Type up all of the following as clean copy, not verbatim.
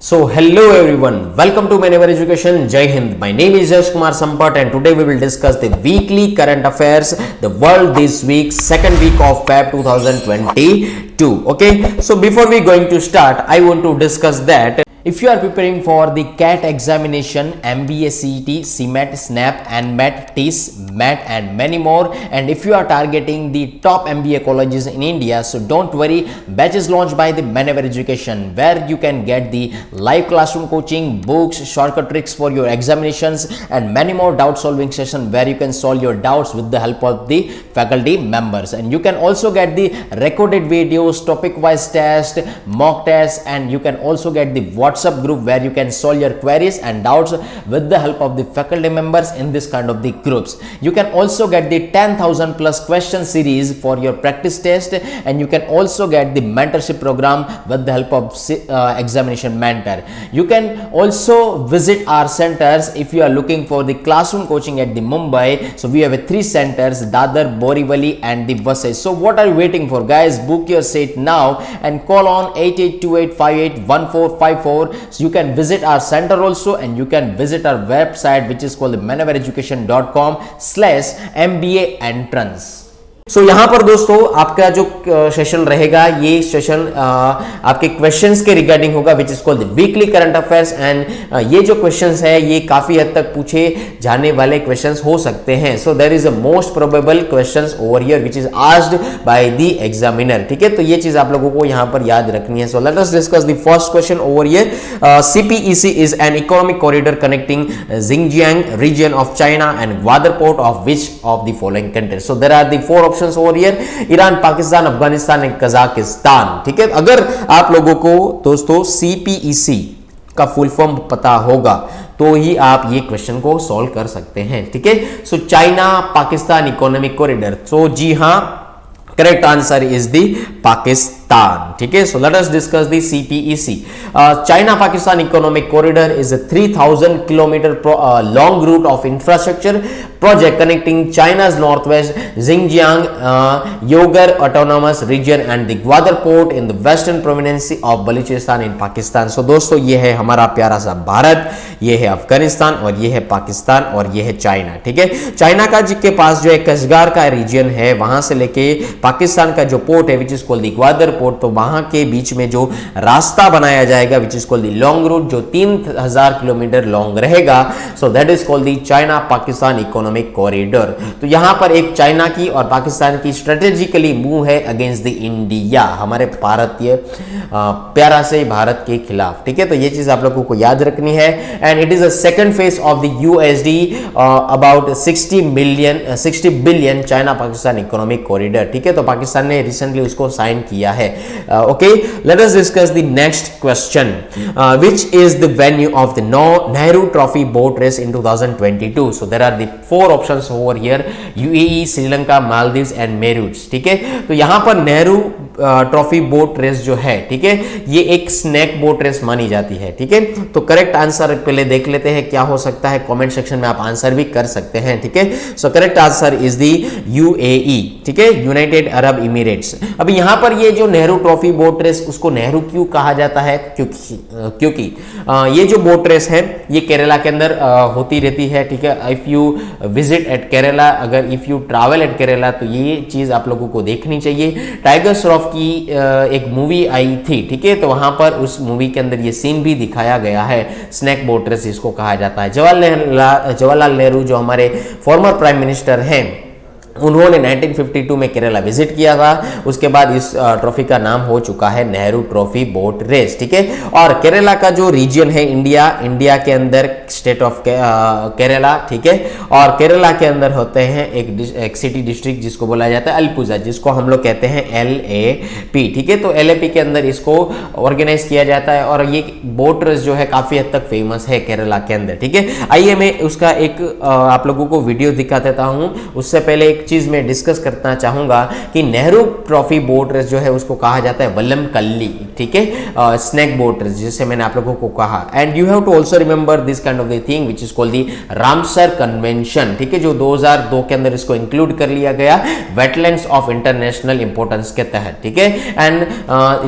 So hello everyone, welcome to Manever Education. Jai Hind. My name is Yash Kumar Sampat and today we will discuss the weekly current affairs, the world this week, second week of Feb 2022. Okay, so before we going to start, I want to discuss that if you are preparing for the CAT examination, MBA CET, CMAT, SNAP and MET, TIS, MAT and many more, and if you are targeting the top MBA colleges in India, so don't worry, batch is launched by the Manever Education where you can get the live classroom coaching, books, shortcut tricks for your examinations and many more doubt solving session where you can solve your doubts with the help of the faculty members. And you can also get the recorded videos, topic wise test, mock tests, and you can also get the WhatsApp group where you can solve your queries and doubts with the help of the faculty members in this kind of the groups. You can also get the 10,000 plus question series for your practice test, and you can also get the mentorship program with the help of examination mentor. You can also visit our centers if you are looking for the classroom coaching at the Mumbai. So we have 3 centers, Dadar, Borivali and the Vasai. So what are you waiting for, guys? Book your seat now and call on 8828581454. So you can visit our center also, and you can visit our website which is called manevereducation.com/MBA entrance. सो यहाँ पर दोस्तों आपका जो session रहेगा, ये session आपके questions के regarding होगा विच is called weekly current affairs. And ये जो क्वेश्चंस है ये काफी हद तक पूछे जाने वाले क्वेश्चंस हो सकते हैं। So there is a most probable questions over here which is asked by the examiner. ठीक है, तो ये चीज आप लोगों को यहाँ पर याद रखनी है। So let us discuss the first question over here. CPEC is an economic corridor connecting Xinjiang region of China and Gwadar port of which of the following countries? So there are the 4 options over here: Iran, Pakistan, Afghanistan and Kazakhstan. ठीक है, अगर आप लोगों को दोस्तों CPEC का full form पता होगा तो ही आप ये क्वेश्चन को सॉल्व कर सकते हैं। ठीक है, so China Pakistan economic corridor, तो जी हाँ, correct answer is the Pakistan. ठीक है, so let us discuss the CPEC। China Pakistan economic corridor is a 3000 kilometre long route of infrastructure project connecting China's northwest Xinjiang Uyghur Autonomous Region and the Gwadar port in the western province of Balochistan in Pakistan। So दोस्तों ये है हमारा प्यारा सा भारत, ये है अफगानिस्तान और ये है पाकिस्तान और ये है चाइना। ठीक है, चाइना का जिसके पास जो है कशगार का रीजन है, वहां से लेके पाकिस्तान का जो पोर्ट है which is called the Gwadar port, तो वहां के बीच में जो रास्ता बनाया जाएगा विच is called the long route, जो 3000 किलोमीटर लॉन्ग रहेगा। सो that is called the China Pakistan economic corridor. तो यहां पर एक चाइना की और पाकिस्तान की स्ट्रेटेजिकली मूव है अगेंस्ट द इंडिया, हमारे भारतीय प्यारा से भारत के खिलाफ। ठीक है, तो ये चीज आप लोगों को याद रखनी है। And it is a second phase of the USD about 60 billion China Pakistan economic corridor. ठीक है, तो पाकिस्तान ने रिसेंटली उसको साइन किया है। Okay, let us discuss the next question, which is the venue of the Nehru trophy boat race in 2022। So there are the 4 options over here: UAE, Sri Lanka, Maldives and Mauritius. ठीक है, तो यहां पर नेहरू ट्रॉफी बोट रेस जो है, ठीक है, ये एक स्नैक बोट रेस मानी जाती है। ठीक है, तो करेक्ट आंसर पहले देख लेते हैं क्या हो सकता है। कमेंट सेक्शन में आप आंसर भी कर सकते हैं। ठीक है, सो correct answer is the UAE। ठीक है, यूनाइटेड अरब इमिरेट्स। अब यहां पर ये जो नेहरू ट्रॉफी बोट रेस, उसको नेहरू क्यों कहा जाता है? क्योंकि ये जो बोट रेस है ये केरला के अंदर होती रहती है। ठीक है, if you visit at Kerala, अगर if you travel at Kerala, तो ये चीज आप लोगों को देखनी चाहिए। टाइगर श्रॉफ की एक मूवी आई थी। ठीक है, तो वहां पर उस मूवी के अंदर ये सीन भी दिखाया गया है। स्नैक बोट रेस इसको कहा जाता है। जवाहरलाल नेहरू जो हमारे फॉर्मर प्राइम मिनिस्टर हैं, उन्होंने 1952 में केरला विजिट किया था। उसके बाद इस ट्रॉफी का नाम हो चुका है नेहरू ट्रॉफी बोट रेस। ठीक है, और केरला का जो रीजन है इंडिया के अंदर स्टेट ऑफ केरला। ठीक है, और केरला के अंदर होते हैं एक सिटी डिस्ट्रिक्ट जिसको बोला जाता है अल्पुजा, जिसको हम लोग कहते हैं LAP। ठीक है, तो LAP के अंदर इसको ऑर्गेनाइज किया जाता है और ये बोट रेस जो है काफी हद तक फेमस है केरला के अंदर। ठीक है, आइए मैं उसका एक आप लोगों को वीडियो दिखा देता हूं। उससे पहले एक एक चीज मैं डिस्कस करना चाहूंगा कि नेहरू ट्रॉफी बोट रेस जो है उसको कहा जाता है वल्लम कल्ली, ठीक है, स्नेक बोट रेस, जिससे मैंने आप लोगों को कहा। And you have to also remember this kind of the thing which is called the Ramsar convention, ठीक है, जो 2002 के अंदर इसको इंक्लूड कर लिया गया वेटलैंड्स ऑफ इंटरनेशनल इंपोर्टेंस के तहत, ठीक है। And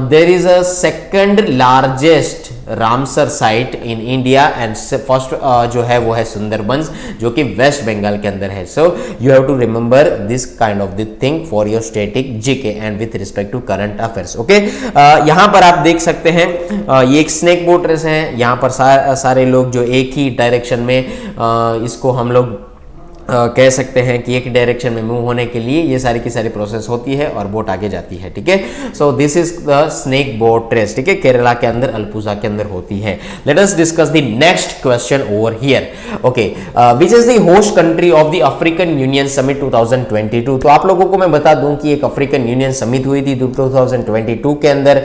there is a second largest Ramsar site in India and first जो है वो है सुंदरबंस, जो कि वेस्ट बंगाल के अंदर है। So you have to remember this kind of the thing for your static GK and with respect to current affairs, okay. यहां पर आप देख सकते हैं ये एक स्नेक बोट रेस है। यहां पर सारे लोग जो एक ही डायरेक्शन में इसको हम लोग कह सकते हैं कि एक डायरेक्शन में मूव होने के लिए ये सारी की सारी प्रोसेस होती है और बोट आगे जाती है, ठीक है। So this is the snake boat race, ठीक है, केरला के अंदर अल्पुजा के अंदर होती है। Let us discuss the next question over here, okay. Which is the host country of the African union summit 2022? तो आप लोगों को मैं बता दूं कि एक अफ्रीकन यूनियन समिट हुई थी 2022 के अंदर।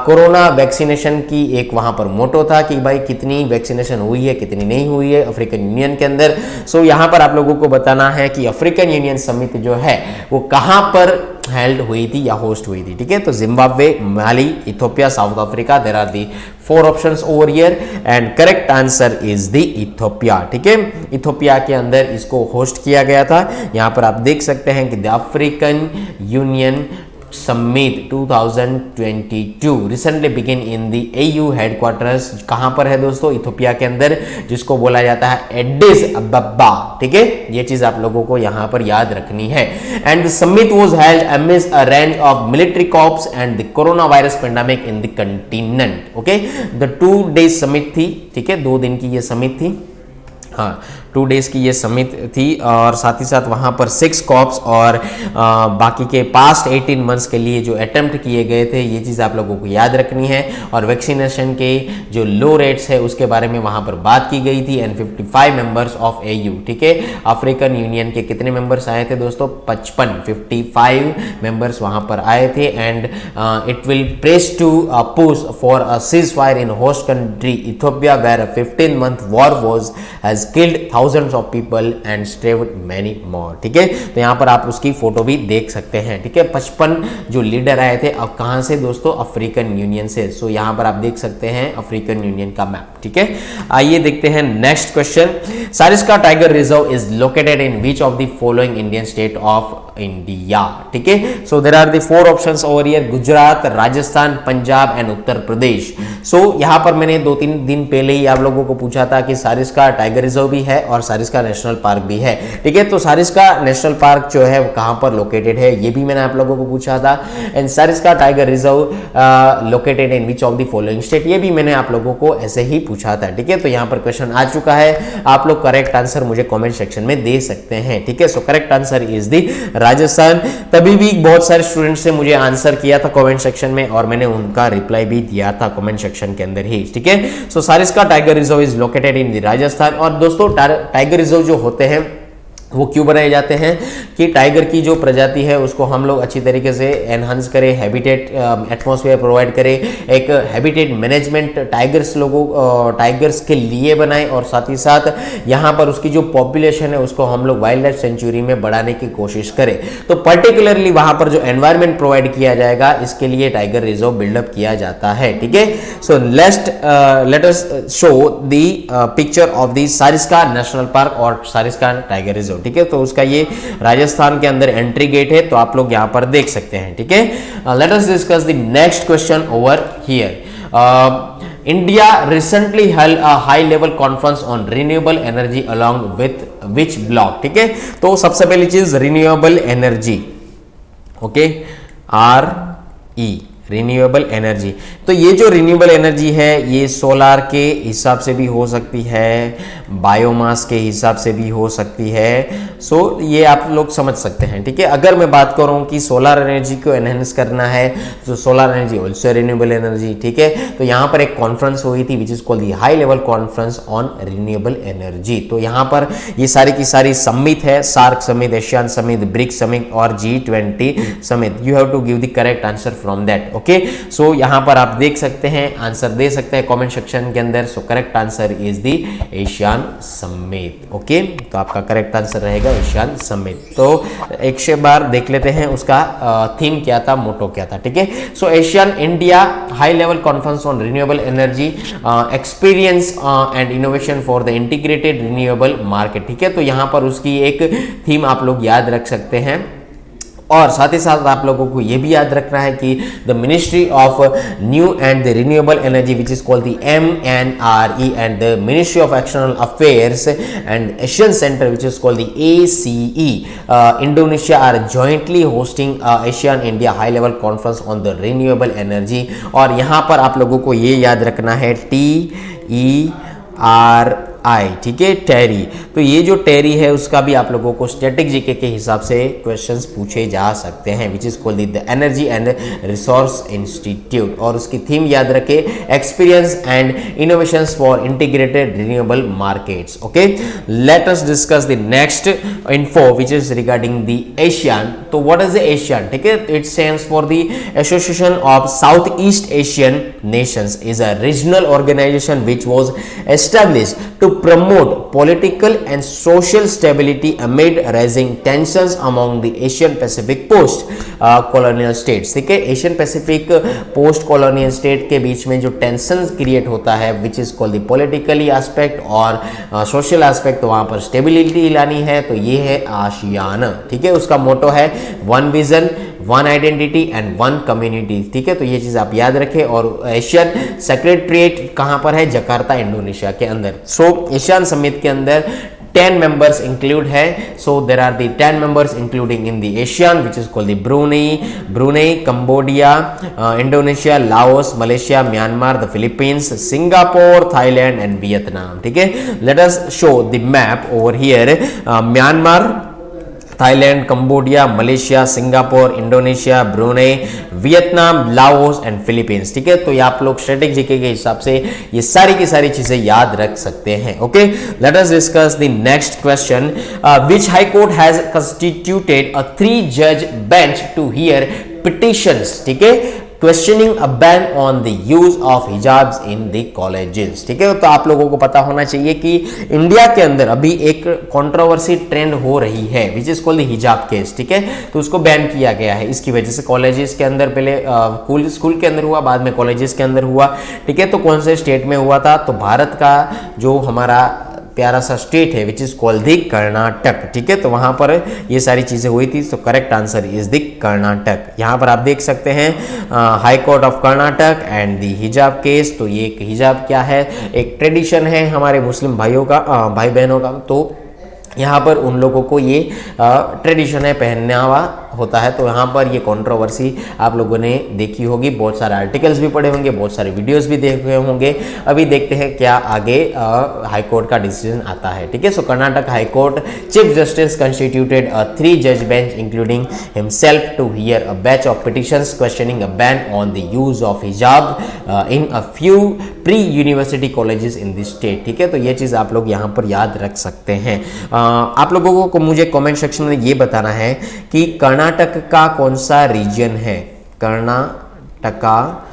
कोरोना वैक्सीनेशन की एक वहां पर मोटो था कि भाई कितनी वैक्सीनेशन हुई है, कितनी नहीं हुई है अफ्रीकन यूनियन के अंदर। सो यहां पर आप लोगों को बताना है कि अफ्रीकन यूनियन समिट जो है वो कहां पर हेल्ड हुई थी या होस्ट हुई थी, ठीक है। तो Zimbabwe, Mali, Ethiopia, South Africa, there are the 4 options over here and correct answer is the Ethiopia, ठीक है। इथियोपिया के अंदर इसको होस्ट किया गया था। यहां पर आप देख सकते हैं कि the African union summit 2022 recently begin in the AU headquarters. कहां पर है दोस्तों? इथियोपिया के अंदर, जिसको बोला जाता है एडिस अबबा, ठीक है। ये चीज आप लोगों को यहां पर याद रखनी है। And the summit was held amidst a range of military coups and the corona virus pandemic in the continent, okay. The 2 days summit थी, ठीक है, 2 दिन की ये समिट थी, हाँ 2 डेज की ये समिट थी। और साथ ही साथ वहाँ पर 6 कॉप्स और बाकी के पास्ट 18 मंथ्स के लिए जो अटेम्प्ट किए गए थे, ये चीज़ आप लोगों को याद रखनी है। और वैक्सीनेशन के जो लो रेट्स है उसके बारे में वहाँ पर बात की गई थी। एंड 55 मेंबर्स ऑफ AU, ठीक है। अफ्रीकन यूनियन के कितने मेंबर्स आए थे दोस्तों? 55 मेंबर्स वहाँ पर आए थे। And it will press to push for a ceasefire in host country Ethiopia where a 15-month war was has killed thousands of people and saved many more, ठीक है। तो यहाँ पर आप उसकी फोटो भी देख सकते हैं, ठीक है। 55 जो लीडर आए थे, अब कहाँ से दोस्तों? अफ्रीकन यूनियन से। सो यहाँ पर आप देख सकते हैं अफ्रीकन यूनियन का मैप, ठीक है। आइए देखते हैं next question. Sariska tiger reserve is located in which of the following Indian state of India, ठीक है। So there are the 4 options over here, Gujarat, Rajasthan, Punjab and Uttar Pradesh. सो यहाँ पर मैंने 2-3 दिन पहले ही आप लोगों को पूछा था कि सारिस्का टाइगर रिजर्व भी है और सारिस्का नेशनल पार्क भी है, ठीक है। तो सारिस्का नेशनल पार्क जो है वो कहां पर लोकेटेड है, ये भी मैंने आप लोगों को पूछा था। And Sariska tiger reserve located in which of the following state, ये भी मैंने आप लोगों को ऐसे ही पूछा था, ठीक है। तो यहाँ पर क्वेश्चन आ चुका है, आप लोग करेक्ट आंसर मुझे कॉमेंट सेक्शन में दे सकते हैं, ठीक है। सो correct answer is the Rajasthan. तभी भी बहुत सारे स्टूडेंट्स ने मुझे आंसर किया था कमेंट सेक्शन में और मैंने उनका रिप्लाई भी दिया था कमेंट सेक्शन के अंदर ही, ठीक है। So Sariska tiger reserve is located in the Rajasthan. और दोस्तों टाइगर रिजर्व जो होते हैं वो क्यों बनाए जाते हैं कि टाइगर की जो प्रजाति है उसको हम लोग अच्छी तरीके से एनहांस करें, हैबिटेट एटमॉस्फेयर प्रोवाइड करें, एक हैबिटेट मैनेजमेंट टाइगर्स के लिए बनाएं और साथ ही साथ यहाँ पर उसकी जो पॉपुलेशन है उसको हम लोग वाइल्ड लाइफ सेंचुरी में बढ़ाने की कोशिश करें। तो पर्टिकुलरली वहाँ पर जो एनवायरमेंट प्रोवाइड किया जाएगा इसके लिए टाइगर रिजर्व बिल्डअप किया जाता है, ठीक है। So let us show the picture of the Sariska national park और सारिस्का टाइगर रिजर्व, ठीक है। तो उसका ये राजस्थान के अंदर एंट्री गेट है, तो आप लोग यहां पर देख सकते हैं, ठीक है। Let us discuss the next question over here. India recently held a high level conference on renewable energy along with which block, ठीक है। तो सबसे पहली चीज renewable energy, okay, RE renewable energy. तो ये जो रिन्यूएबल एनर्जी है ये सोलार के हिसाब से भी हो सकती है, बायोमास के हिसाब से भी हो सकती है। सो ये आप लोग समझ सकते हैं, ठीक है। अगर मैं बात करूं कि सोलार एनर्जी को एनहेंस करना है तो solar energy also renewable energy, ठीक है। तो यहाँ पर एक कॉन्फ्रेंस हुई थी which is called the high level conference on renewable energy. तो यहाँ पर ये सारी की सारी समिट है, SAARC summit, ASEAN summit, BRICS summit और G20 summit. You have to give the correct answer from that, okay, सो यहाँ पर आप देख सकते हैं, आंसर दे सकते हैं कमेंट सेक्शन के अंदर। सो correct answer is the Asian summit. Okay, तो आपका करेक्ट आंसर रहेगा एशियन समिट। तो एक से बार देख लेते हैं उसका थीम क्या था, मोटो क्या था। ठीक है, so ASEAN India high level conference on renewable energy experience and innovation for the integrated renewable market. ठीक है, तो यहाँ पर उसकी एक थीम आप लोग याद रख सकते हैं। और साथ ही साथ आप लोगों को यह भी याद रखना है कि the ministry of new and the renewable energy which is called the MNRE and the ministry of external affairs and ASEAN centre which is called the ACE Indonesia are jointly hosting ASEAN India high level conference on the renewable energy. और यहाँ पर आप लोगों को ये याद रखना है TERI, ठीक है, टेरी। तो ये जो टेरी है उसका भी आप लोगों को स्टैटिक जीके के हिसाब से क्वेश्चंस पूछे जा सकते हैं, which is called the energy and resource institute. और उसकी थीम याद रखे, experience and innovations for integrated renewable markets. Okay, let us discuss the next info which is regarding the ASEAN. तो व्हाट इज द एशियन? ठीक है, it stands for the association of south east Asian nations, is a regional organisation which was established to promote political and social stability amid rising tensions among the Asian Pacific post colonial states। ठीक है, Asian Pacific post colonial state के बीच में जो tension create होता है which is called the politically aspect और social aspect, तो वहां पर स्टेबिलिटी लानी है, तो ये है आशियान। ठीक है, उसका मोटो है one vision, one identity and one community. ठीक है, तो ये चीज आप याद रखें। और एशियन सेक्रेटरीट कहां पर है? जकार्ता, इंडोनेशिया के अंदर। सो एशियन समिट के अंदर 10 members include है। So there are the 10 members including in the ASEAN which is called the Brunei, Cambodia, Indonesia, Laos, Malaysia, Myanmar, the Philippines, Singapore, Thailand and Vietnam। ठीक है, let us show the map over here। Myanmar, Thailand, Cambodia, Malaysia, Singapore, Indonesia, Brunei, Vietnam, Laos and Philippines. ठीक है, तो ये आप लोग strategic GK के हिसाब से ये सारी की सारी चीजें याद रख सकते हैं। Okay, let us discuss the next question. Which high court has constituted a 3 जज बेंच टू हियर पिटिशंस। ठीक है, questioning a ban on the use of hijabs in the colleges. ठीक है, तो आप लोगों को पता होना चाहिए कि इंडिया के अंदर अभी एक कंट्रोवर्सी ट्रेंड हो रही है विच इज कॉल्ड द हिजाब केस। ठीक है, तो उसको बैन किया गया है इसकी वजह से। कॉलेजेस के अंदर पहले स्कूल के अंदर हुआ, बाद में कॉलेजेस के अंदर हुआ। ठीक है, तो कौन से स्टेट में हुआ था? तो भारत का जो हमारा प्यारा सा स्टेट है which is called the Karnataka. ठीक है, तो वहां पर ये सारी चीजें हुई थी। तो correct answer is the Karnataka. यहां पर आप देख सकते हैं high court of Karnataka and the हिजाब केस। तो ये हिजाब क्या है? एक ट्रेडिशन है हमारे मुस्लिम भाइयों का, भाई बहनों का। तो यहाँ पर उन लोगों को ये ट्रेडिशन है, पहनावा होता है। तो यहाँ पर ये कंट्रोवर्सी आप लोगों ने देखी होगी, बहुत सारे आर्टिकल्स भी पढ़े होंगे, बहुत सारे वीडियोस भी देखे होंगे। अभी देखते हैं क्या आगे हाई कोर्ट का डिसीजन आता है। ठीक है, so Karnataka high court chief justice constituted a 3 जज bench including himself to hear a batch of petitions questioning a ban on the use of hijab in a few pre university colleges in the state. ठीक है, तो ये चीज आप लोग यहाँ पर याद रख सकते हैं। आप लोगों को मुझे कमेंट सेक्शन में ये बताना है कि कर्नाटक का कौन सा रीजन है, कर्नाटका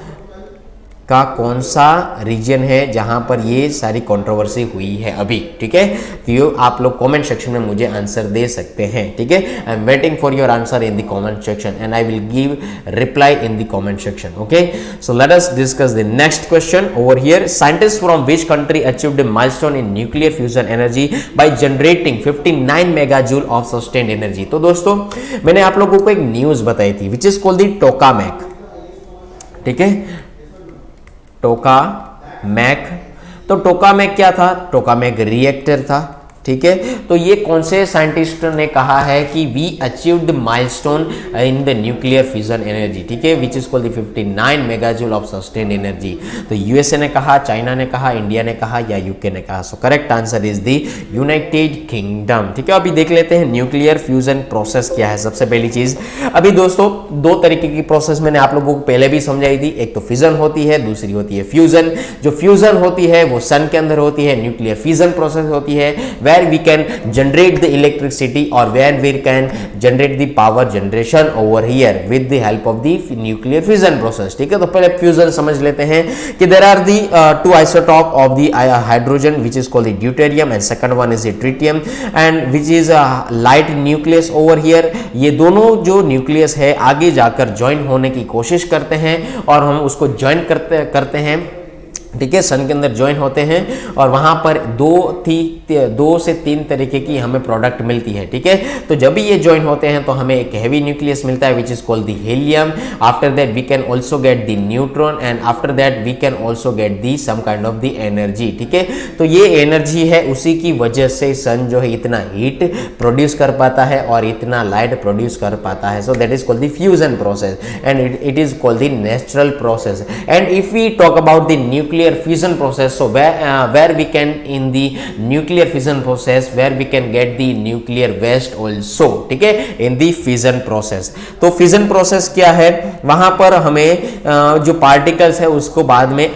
का कौन सा रीजन है जहां पर ये सारी कंट्रोवर्सी हुई है अभी। ठीक है, तो ये आप लोग कमेंट सेक्शन में मुझे आंसर दे सकते हैं। ठीक है, I am waiting for your answer in the comment section and I will give reply in the comment section. Okay, so let us discuss the next question over here. Scientist from which country achieved a milestone in nuclear fusion energy by generating 59 megajoule of sustained energy. तो दोस्तों मैंने आप लोगों को एक news बताई थी which is called the टोकामेक। ठीक है, टोकामेक। तो टोकामेक क्या था? टोकामेक रिएक्टर था। ठीक है, तो ये कौन से साइंटिस्ट ने कहा है कि we achieved milestone in the nuclear fusion energy. ठीक है, which is called the 59 megajoule of sustained energy. तो यूएसए ने कहा, चाइना ने कहा, इंडिया ने कहा या यूके ने कहा? सो correct answer is the United kingdom. ठीक है, अभी देख लेते हैं न्यूक्लियर फ्यूजन प्रोसेस क्या है। सबसे पहली चीज, अभी दोस्तों 2 तरीके की प्रोसेस मैंने आप लोगों को पहले भी समझाई थी। एक तो फिजन होती है, दूसरी होती है फ्यूजन। जो फ्यूजन होती है वो सन के अंदर होती है, न्यूक्लियर फ्यूजन प्रोसेस होती है। where we can generate the electricity or where we can generate the power generation over here with the help of the nuclear fission process. ठीक है, तो पहले फ्यूजन समझ लेते हैं कि there are the two isotope of the hydrogen which is called the deuterium and second one is the tritium and which is a light nucleus over here. ये दोनों जो न्यूक्लियस है आगे जाकर ज्वाइन होने की कोशिश करते हैं और हम उसको ज्वाइन करते हैं, ठीक है, सन के अंदर ज्वाइन होते हैं और वहां पर दो से तीन तरीके की हमें प्रोडक्ट मिलती है, ठीक है। तो जब भी ये ज्वाइन होते हैं तो हमें एक हैवी न्यूक्लियस मिलता है which is called the helium. After that we can also get the neutron and after that we can also get the some kind of the energy, ठीक है। तो ये एनर्जी है, उसी की वजह से सन जो है इतना हीट प्रोड्यूस कर पाता है और इतना लाइट प्रोड्यूस कर पाता है। So that is called the fusion process and it is called the natural process. And if we talk about the nuclear fusion process, so where we can in the nuclear fission process where we can get the nuclear waste also, ठीक है, in the fission process। तो fission process क्या है, वहां पर हमें जो particles है उसको बाद में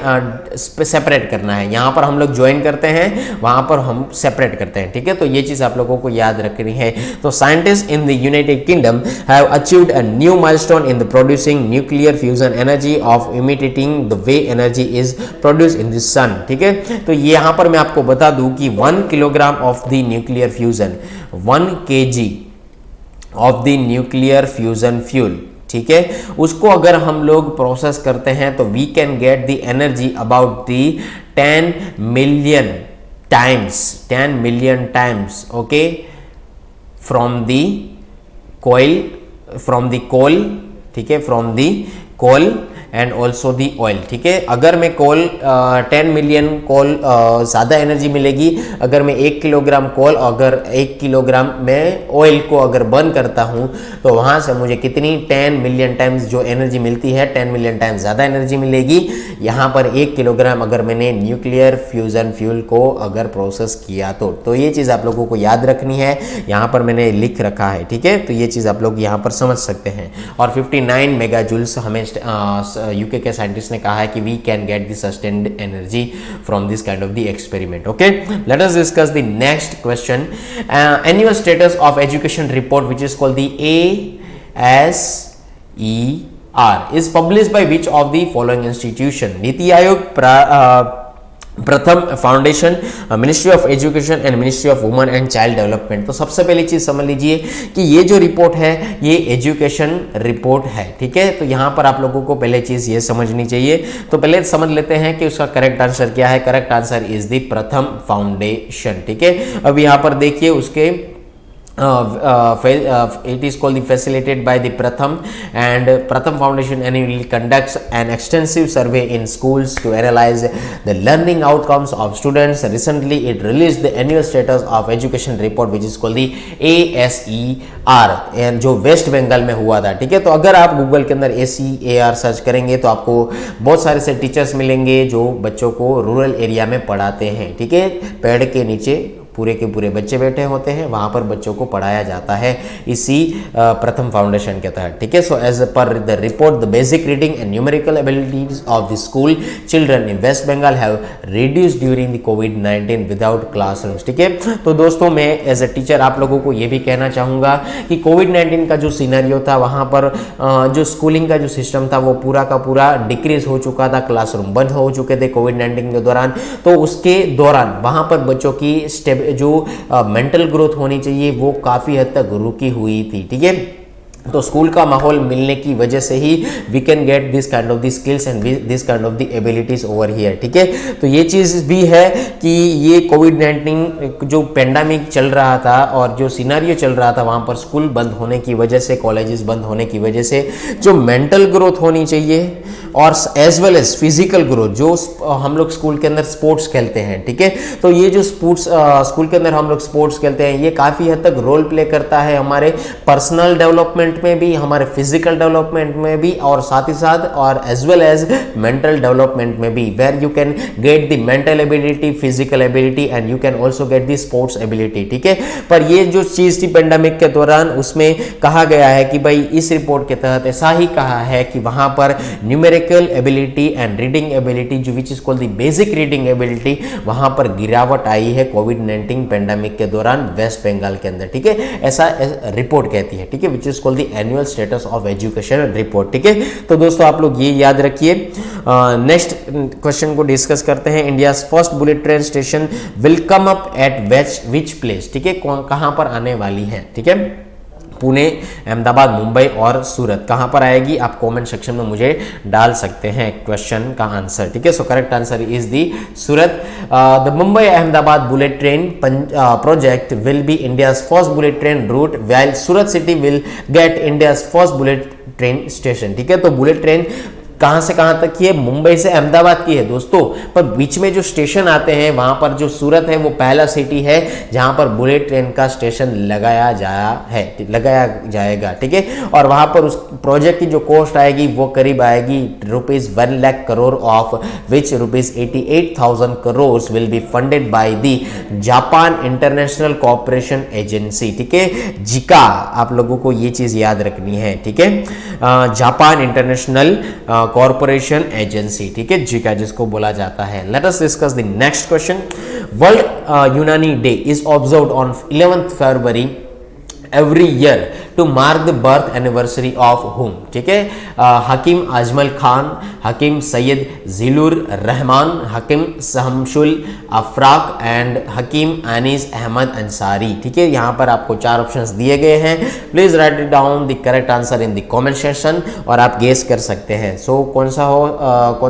सेपरेट करना है। यहाँ पर हम लोग ज्वाइन करते हैं, वहां पर हम सेपरेट करते हैं, ठीक है। तो ये चीज आप लोगों को याद रखनी है। तो scientist in the United Kingdom have achieved a new milestone in the producing nuclear fusion energy of imitating the way energy is produce in the sun, ठीक है। तो यहां पर मैं आपको बता दूं कि 1 kilogram of the nuclear fusion 1 kg of the nuclear fusion fuel, ठीक है, उसको अगर हम लोग प्रोसेस करते हैं तो we can get the energy about the 10 million times, okay, from the coal, ठीक है, from the coal and also the oil, ठीक है। अगर मैं कोल 10 मिलियन कोल ज़्यादा एनर्जी मिलेगी अगर मैं 1 किलोग्राम कोल अगर 1 किलोग्राम में ऑयल को अगर बर्न करता हूं तो वहां से मुझे कितनी 10 मिलियन टाइम्स जो एनर्जी मिलती है, 10 मिलियन टाइम्स ज़्यादा एनर्जी मिलेगी यहाँ पर 1 किलोग्राम अगर मैंने न्यूक्लियर फ्यूजन फ्यूल को अगर प्रोसेस किया तो ये चीज़ आप लोगों को याद रखनी है, यहाँ पर मैंने लिख रखा है, ठीक है। तो ये चीज़ आप लोग यहाँ पर समझ सकते हैं। और 59 मेगा जूल्स हमें यूके के साइंटिस्ट ने कहा है कि we can get the sustained energy from this kind of the experiment, okay. Let us discuss the next question. Annual status of education report which is called the ASER is published by which of the following institution? NITI Aayog, प्रथम foundation, ministry of education and ministry of women and child development. तो सबसे पहली चीज समझ लीजिए कि ये जो रिपोर्ट है ये एजुकेशन रिपोर्ट है, ठीक है। तो यहाँ पर आप लोगों को पहले चीज ये समझनी चाहिए। तो पहले समझ लेते हैं कि उसका करेक्ट आंसर क्या है। करेक्ट आंसर इज द प्रथम फाउंडेशन, ठीक है। अब यहाँ पर देखिए उसके it is called the facilitated by the Pratham, and Pratham Foundation annually conducts an extensive survey in schools to analyze the learning outcomes of students. Recently it released the annual status of education report which is called the ASER, and जो waste Bengal में हुआ था, ठीक है। तो अगर आप Google के अंदर ASER सर्च करेंगे तो आपको बहुत सारे से टीचर्स मिलेंगे जो बच्चों को रूरल एरिया में पढ़ाते हैं, ठीक है। पेड़ के नीचे पूरे के पूरे बच्चे बैठे होते हैं, वहां पर बच्चों को पढ़ाया जाता है इसी प्रथम फाउंडेशन के तहत, ठीक है। So as per the report the basic reading and numerical abilities of the school children in West Bengal have reduced during the कोविड-19 विदाउट क्लासरूम्स, ठीक है। तो दोस्तों मैं एज अ टीचर आप लोगों को ये भी कहना चाहूँगा कि कोविड-19 का जो सिनेरियो था वहाँ पर जो स्कूलिंग का जो सिस्टम था वो पूरा का पूरा डिक्रीज हो चुका था, क्लासरूम बंद हो चुके थे कोविड-19 के दौरान। तो उसके दौरान वहाँ पर बच्चों की जो मेंटल ग्रोथ होनी चाहिए वो काफ़ी हद तक रुकी हुई थी, ठीक है। तो स्कूल का माहौल मिलने की वजह से ही we can get this kind of the skills and this kind of the abilities over here, ठीक है। तो ये चीज़ भी है कि ये कोविड-19 जो पेंडेमिक चल रहा था और जो सिनारियो चल रहा था वहाँ पर स्कूल बंद होने की वजह से, कॉलेजेस बंद होने की वजह से जो मेंटल ग्रोथ होनी चाहिए और as well as physical growth, जो हम लोग स्कूल के अंदर स्पोर्ट्स खेलते हैं, ठीक है। तो ये जो स्पोर्ट्स स्कूल के अंदर हम लोग स्पोर्ट्स खेलते हैं ये काफ़ी हद तक रोल प्ले करता है हमारे पर्सनल डेवलपमेंट डेवलपमेंट में भी, हमारे फिजिकल डेवलपमेंट में भी, और साथ ही साथ और as well as mental development में भी, where you can get the mental ability, physical ability and you can also get the sports ability, ठीक है। पर ये जो चीज थी पेंडेमिक के दौरान, उसमें कहा गया है कि भाई इस रिपोर्ट के तहत ऐसा ही कहा है कि वहां पर numerical ability and reading ability, जो which is called the basic reading ability, वहां पर गिरावट आई है कोविड-19 पेंडेमिक के दौरान वेस्ट बंगाल के अंदर, ठीक है। ऐसा रिपोर्ट कहती है, ठीक है, which is called the annual status of education report, ठीक है। तो दोस्तों आप लोग ये याद रखिए। नेक्स्ट क्वेश्चन को डिस्कस करते हैं। India first bullet train station will come up eight which place, ठीक है, कहां पर आने वाली है, ठीक है। पुणे, अहमदाबाद, मुंबई और सूरत, कहां पर आएगी? आप कमेंट सेक्शन में मुझे डाल सकते हैं क्वेश्चन का आंसर, ठीक है। सो correct answer is the Surat. The Mumbai Ahmedabad bullet train project will be India's first bullet train route, while Surat city will get India's first bullet train station, ठीक है। तो बुलेट ट्रेन कहां से कहां तक की है? मुंबई से अहमदाबाद की है दोस्तों, पर बीच में जो स्टेशन आते हैं वहां पर जो सूरत है वो पहला सिटी है जहां पर बुलेट ट्रेन का स्टेशन लगाया जाएगा, ठीक है। और वहां पर उस प्रोजेक्ट की जो कॉस्ट आएगी वो करीब आएगी ₹1 lakh crore, of which ₹88,000 crore will be funded by the Japan international cooperation agency, ठीक है, जिका। आप लोगों को ये चीज याद रखनी है, ठीक है, जापान इंटरनेशनल कॉर्पोरेशन एजेंसी, ठीक है, जिका जिसको बोला जाता है। Let us discuss the next question. World Unani day is observed on 11 February every year to mark the birth anniversary of whom, ठीक है। हकीम अजमल खान, हकीम सैयद जिलुर रहमान, हकीम शमसुल अफराक एंड हकीम अनीस अहमद अंसारी, ठीक है। यहाँ पर आपको 4 ऑप्शंस दिए गए हैं। Please right it down the correct answer in the comment section और आप गेस कर सकते हैं। सो कौन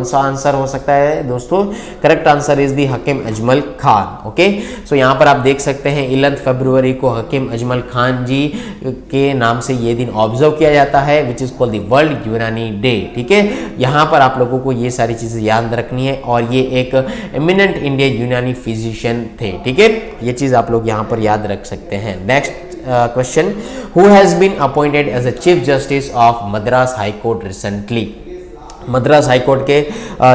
सा आंसर हो सकता है दोस्तों? Correct answer is the Hakim Ajmal Khan, okay. सो यहाँ पर आप देख सकते हैं 11 फरवरी को हकीम अजमल खान जी के नाम से ये दिन ऑब्जर्व किया जाता है, which is called the world Unani day, ठीक है। यहाँ पर आप लोगों को ये सारी चीजें याद रखनी है, और ये एक एमिनेंट इंडियन यूनानी फिजिशियन थे, ठीक है। ये चीज आप लोग यहाँ पर याद रख सकते हैं। Next question, who has been appointed as a chief justice of Madras high court recently? Madras high court के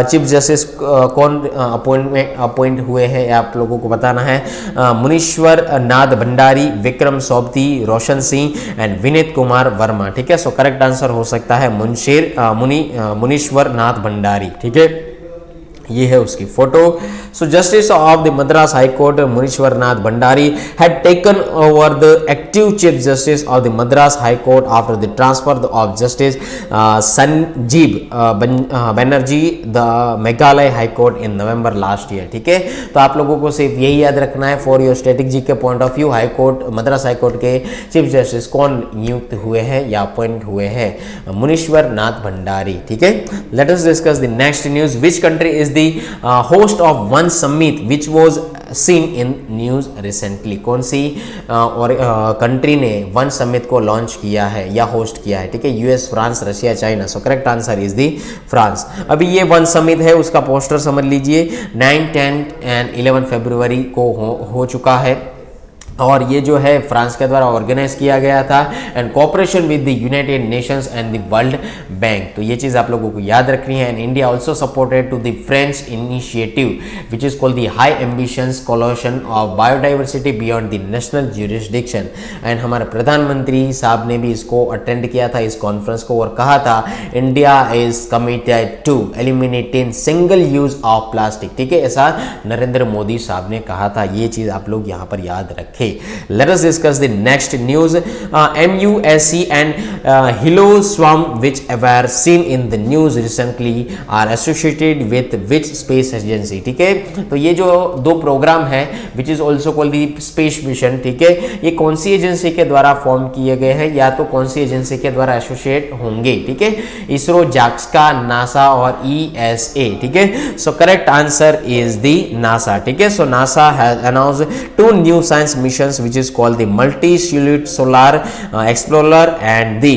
चीफ जस्टिस कौन अपॉइंट हुए हैं आप लोगों को बताना है। मुनीश्वर नाथ भंडारी, विक्रम सोबती, रोशन सिंह एंड विनीत कुमार वर्मा, ठीक है। सो करेक्ट आंसर हो सकता है मुनीश्वर नाथ भंडारी, ठीक है। ये है उसकी photo. So justice of the Madras high court Munishwar Nath Bhandari had taken over the active chief justice of the Madras high court after the transfer of justice Sanjeev Banerjee the Meghalaya high court in November last year, ठीक है। तो आप लोगों को सिर्फ यही याद रखना है फॉर योर स्ट्रेटेजी के point of view, high court Madras high court के चीफ जस्टिस कौन नियुक्त हुए हैं या अपॉइंट हुए हैं? मुनीश्वर नाथ भंडारी, ठीक है। Let us discuss the next news. Which country is host of one summit which was seen in news recently? कौन सी और कंट्री ने वन समिट को लॉन्च किया है या होस्ट किया है, ठीक है। US, France, Russia, China. So correct answer is the France. अभी ये वन समिट है, उसका पोस्टर समझ लीजिए। 9, 10 एंड 11 फरवरी को हो चुका है, और ये जो है फ्रांस के द्वारा ऑर्गेनाइज किया गया था and cooperation with the United Nations and the world bank. तो ये चीज आप लोगों को याद रखनी है। And India also supported to the French initiative which is called the high ambitions coalition of biodiversity beyond the national jurisdiction. एंड हमारे प्रधानमंत्री साहब ने भी इसको अटेंड किया था, इस कॉन्फ्रेंस को, और कहा था India is committed to eliminating single use of plastic, ठीक है। ऐसा नरेंद्र मोदी साहब ने कहा था। ये चीज आप लोग यहाँ पर याद रखें। Let us discuss the next news. MUSC and Helioswarm, which were seen in the news recently, are associated with which space agency? ठीक है। तो ये जो 2 प्रोग्राम है which is also called the space mission, ठीक है, ये कौन सी एजेंसी के द्वारा फॉर्म किए गए हैं या तो कौन सी एजेंसी के द्वारा एसोसिएट होंगे, ठीक है। इसरो, जाक्सका, नासा और ESA, ठीक है। सो correct answer is the NASA, ठीक है। सो NASA has announced 2 new science missions which is called the multi-solute solar explorer and the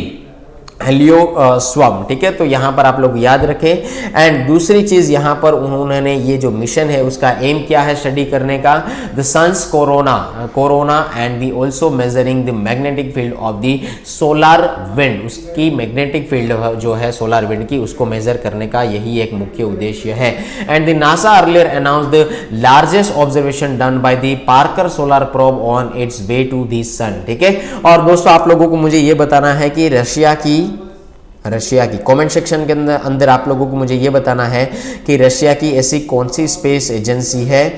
Helio Swarm, ठीक है। तो यहाँ पर आप लोग याद रखें। एंड दूसरी चीज यहाँ पर उन्होंने ये जो मिशन है उसका एम क्या है स्टडी करने का, the sun's corona and the also measuring the magnetic field of the solar wind, उसकी मैग्नेटिक फील्ड जो है सोलर विंड की उसको मेजर करने का यही एक मुख्य उद्देश्य है। And the NASA earlier announce the largest observation done by the Parker solar probe on its way to the sun, ठीक है। और दोस्तों आप लोगों को मुझे ये बताना है कि रशिया की कमेंट सेक्शन के अंदर आप लोगों को मुझे ये बताना है कि रशिया की ऐसी कौन सी स्पेस एजेंसी है,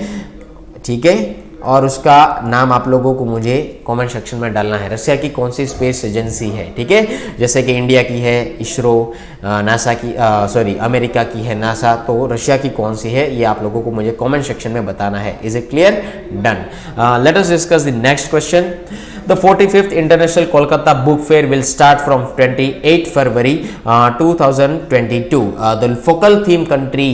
ठीक है, और उसका नाम आप लोगों को मुझे कमेंट सेक्शन में डालना है। रशिया की कौन सी स्पेस एजेंसी है, ठीक है। जैसे कि इंडिया की है इसरो, नासा की अमेरिका की है नासा, तो रशिया की कौन सी है ये आप लोगों को मुझे कमेंट सेक्शन में बताना है। Is it clear? Done. Late us discuss the next question. The 45th International Kolkata Book Fair will start from 28 February 2022. The focal theme country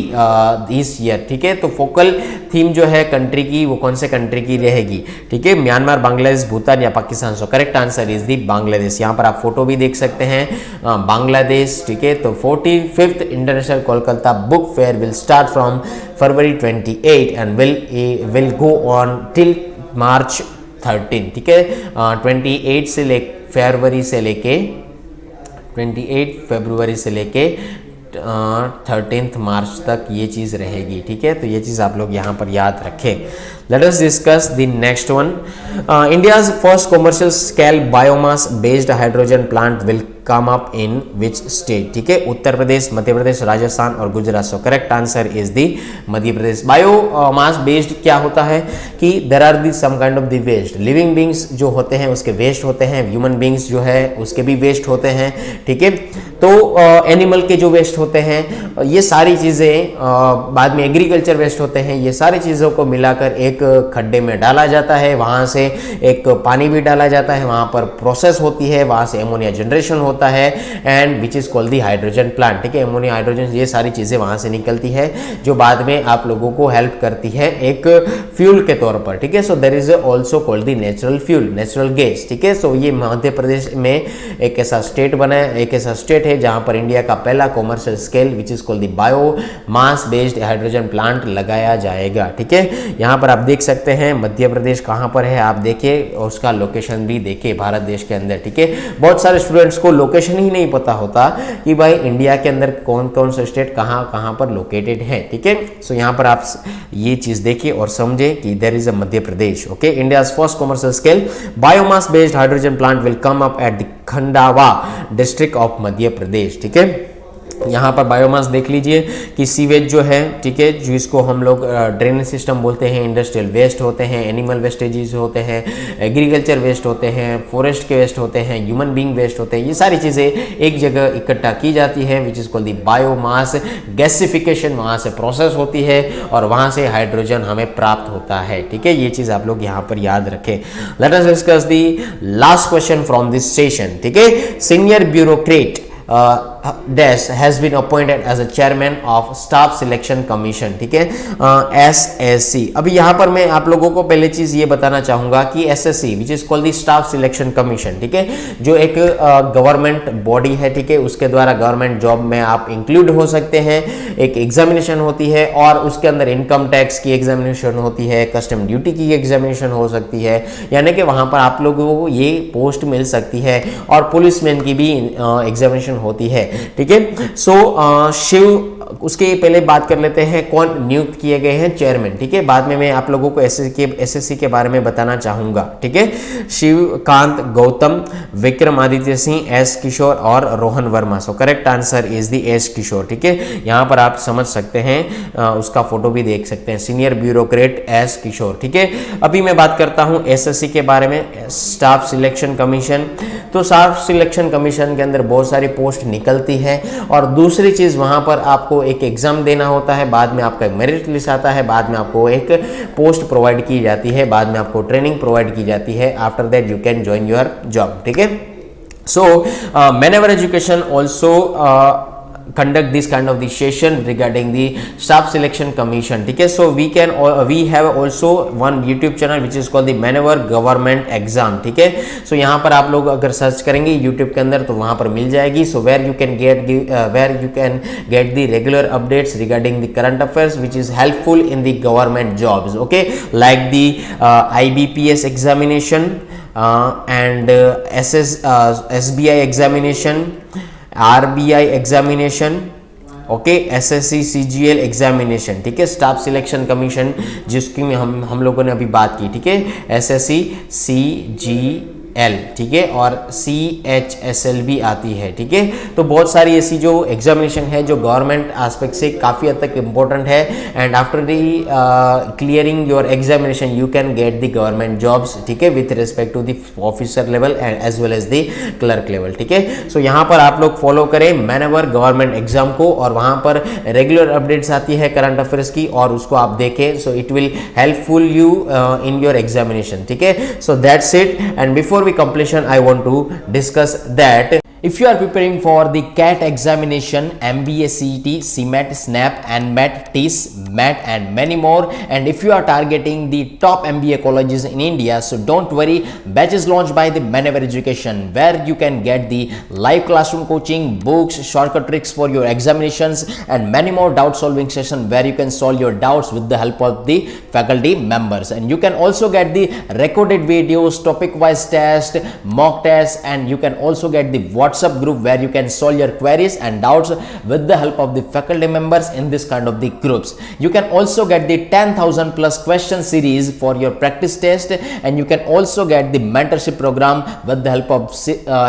this year, ठीक है। तो फोकल थीम जो है कंट्री की वो कौन से कंट्री की रहेगी, ठीक है, म्यांमार, बांग्लादेश, भूटान या पाकिस्तान। सो करेक्ट आंसर इज दी बांग्लादेश। यहाँ पर आप फोटो भी देख सकते हैं बांग्लादेश, ठीक है। तो 45th international Kolkata book fair will start from February 28 and will go on till March 13, ठीक है। 28 फरवरी से लेके 28 फरवरी से लेके 13 मार्च तक ये चीज़ रहेगी, ठीक है। तो ये चीज़ आप लोग यहाँ पर याद रखें। Let us discuss the next one. India's first commercial scale biomass based hydrogen plant will come up in which state, ठीक है। उत्तर प्रदेश, मध्य प्रदेश, राजस्थान और Gujarat. So correct answer is the Madhya Pradesh. Biomass based क्या होता है कि there are the some kind of the waste, living beings जो होते हैं उसके वेस्ट होते हैं, ह्यूमन बींग्स जो है उसके भी वेस्ट होते हैं, ठीक है। तो एनिमल के जो वेस्ट होते हैं ये सारी चीज़ें, बाद में एग्रीकल्चर वेस्ट होते हैं, ये सारी चीज़ों को मिलाकर एक खड्डे में डाला जाता है, वहाँ से एक पानी भी डाला जाता है, वहाँ पर प्रोसेस होती है, वहाँ से एमोनिया जनरेशन होता है and which is called the hydrogen plant, ठीक है। एमोनिया, हाइड्रोजन, ये सारी चीज़ें वहाँ से निकलती है जो बाद में आप लोगों को हेल्प करती है एक फ्यूल के तौर पर, ठीक है। So there is also called the natural fuel, natural gas, ठीक है। सो ये मध्य प्रदेश में एक ऐसा स्टेट बना है, एक ऐसा स्टेट है जहाँ पर इंडिया का पहला commercial scale which is called the bio mass based hydrogen plant लगाया जाएगा, ठीक है। यहाँ पर आप देख सकते हैं मध्य प्रदेश कहाँ पर है, आप देखिए, और उसका लोकेशन भी देखिए भारत देश के अंदर, ठीक है। बहुत सारे स्टूडेंट्स को लोकेशन ही नहीं पता होता कि भाई इंडिया के अंदर कौन कौन से स्टेट कहाँ पर लोकेटेड है, ठीक है। सो यहाँ पर आप ये चीज देखिए और समझे कि there is a Madhya Pradesh, okay. India's first commercial scale biomass based hydrogen plant will come up at the Khandwa district of Madhya Pradesh, ठीक है। यहाँ पर बायोमास देख लीजिए कि सीवेज जो है, ठीक है, जो इसको हम लोग ड्रेनेज सिस्टम बोलते हैं, इंडस्ट्रियल वेस्ट होते हैं, एनिमल वेस्टेजेस होते हैं, एग्रीकल्चर वेस्ट होते हैं, फॉरेस्ट के वेस्ट होते हैं, ह्यूमन बीइंग वेस्ट होते हैं, ये सारी चीज़ें एक जगह इकट्ठा की जाती है which is called the biomass. Gasification वहाँ से प्रोसेस होती है और वहाँ से हाइड्रोजन हमें प्राप्त होता है, ठीक है। ये चीज़ आप लोग यहाँ पर याद रखें। Late us discuss the last question from this session, ठीक है। Senior bureaucrat Dash has been appointed as a chairman of staff selection commission, ठीक है, SSC। अभी यहाँ पर मैं आप लोगों को पहले चीज ये बताना चाहूंगा कि SSC which is called the staff selection commission, ठीक है, जो एक गवर्नमेंट बॉडी है, ठीक है, उसके द्वारा गवर्नमेंट जॉब में आप इंक्लूड हो सकते हैं। एक एग्जामिनेशन होती है और उसके अंदर इनकम टैक्स की एग्जामिनेशन होती है, कस्टम ड्यूटी की एग्जामिनेशन हो सकती है, यानी कि वहां पर आप लोगों को ये पोस्ट मिल सकती है और पुलिसमैन की भी एग्जामिनेशन होती है, ठीक है। सो शिव, उसके पहले बात कर लेते हैं कौन नियुक्त किए गए हैं चेयरमैन, ठीक है। बाद में मैं आप लोगों को एसएससी के बारे में बताना चाहूंगा, ठीक है। शिवकांत गौतम, विक्रमादित्य सिंह, एस किशोर और Rohan Verma. So correct answer is the S Kishore, ठीक है। यहाँ पर आप समझ सकते हैं, उसका फोटो भी देख सकते हैं, सीनियर ब्यूरोक्रेट एस किशोर, ठीक है। अभी मैं बात करता हूँ एसएससी के बारे में, स्टाफ सिलेक्शन कमीशन। तो स्टाफ सिलेक्शन कमीशन के अंदर बहुत सारी पोस्ट निकलती है और दूसरी चीज वहां पर आपको एक एग्जाम देना होता है, बाद में आपका एक मेरिट लिस्ट आता है, बाद में आपको एक पोस्ट प्रोवाइड की जाती है, बाद में आपको ट्रेनिंग प्रोवाइड की जाती है। After that you can join your job, ठीक है। So maneuver education also conduct this kind of the session regarding the staff selection commission. ठीक है, so we have also one YouTube channel which is called the Maneuver Government Exam. ठीक है, so यहाँ पर आप लोग अगर सर्च करेंगे YouTube के अंदर तो वहाँ पर मिल जाएगी. So where you can get the regular updates regarding the current affairs which is helpful in the government jobs. Okay, like the IBPS examination and SBI examination, RBI examination, okay, SSC CGL examination. ठीक है, staff selection commission जिसकी हम लोगों ने अभी बात की. ठीक है, SSC CGL, ठीक है, और CHSL भी आती है. ठीक है, तो बहुत सारी ऐसी जो एग्जामिनेशन है जो गवर्नमेंट एस्पेक्ट से काफ़ी हद तक इम्पोर्टेंट है. And after the clearing your examination you can get the government jobs. ठीक है, with respect to the officer level and as well as the clerk level. ठीक है, सो यहाँ पर आप लोग फॉलो करें मैनेवर गवर्नमेंट एग्जाम को, और वहाँ पर रेगुलर अपडेट्स आती है करंट अफेयर्स की, और उसको आप देखें. So it will helpful you in your examination. ठीक है, so that's it. And before completion, I want to discuss that if you are preparing for the CAT examination, MBA, CET, CMAT, SNAP, NMAT, TIS, MAT and many more, and if you are targeting the top MBA colleges in India, so don't worry, batches launched by the Maneuver Education where you can get the live classroom coaching, books, shortcut tricks for your examinations and many more doubt solving sessions where you can solve your doubts with the help of the faculty members. And you can also get the recorded videos, topic wise test, mock tests, and you can also get the WhatsApp group where you can solve your queries and doubts with the help of the faculty members in this kind of the groups. You can also get the 10,000 plus question series for your practice test, and you can also get the mentorship program with the help of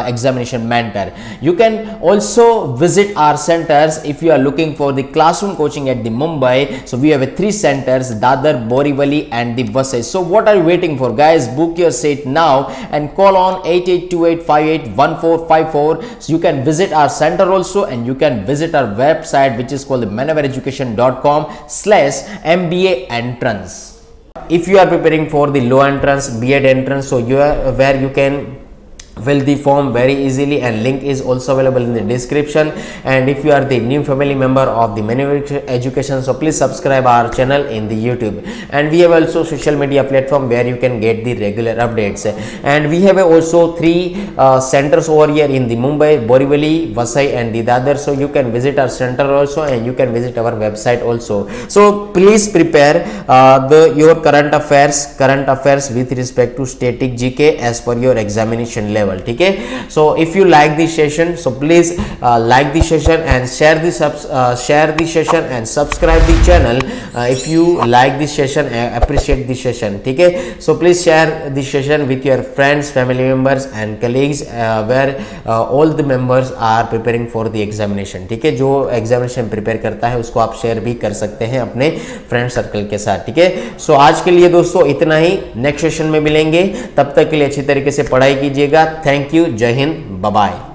examination mentor. You can also visit our centers if you are looking for the classroom coaching at the Mumbai. So we have 3 centers, Dadar, Borivali and the Vasai. So what are you waiting for, guys? Book your seat now and call on 8828581454. So you can visit our center also, and you can visit our website which is called maneuvereducation.com/MBA entrance. If you are preparing for the low entrance, B.Ed entrance, so you are where you can fill the form very easily, and link is also available in the description. And if you are the new family member of the Maneuver Education, so please subscribe our channel in the YouTube. And we have also social media platform where you can get the regular updates. And we have also 3 centers over here in the Mumbai, Borivali, Vasai and the Dadar. So you can visit our center also, and you can visit our website also. So please prepare your current affairs with respect to static GK as per your examination level. ठीक है, so if you like this session, so please like the session and share the session and subscribe the channel if you like this session and appreciate this session. ठीक है, so please share this session with your friends, family members and colleagues where all the members are preparing for the examination. ठीक है, जो examination prepare करता है उसको आप share भी कर सकते हैं अपने फ्रेंड सर्कल के साथ. ठीक है, सो आज के लिए दोस्तों इतना ही. नेक्स्ट सेशन में मिलेंगे, तब तक के लिए अच्छी तरीके से पढ़ाई कीजिएगा. थैंक यू, जय हिंद, बाय बाय.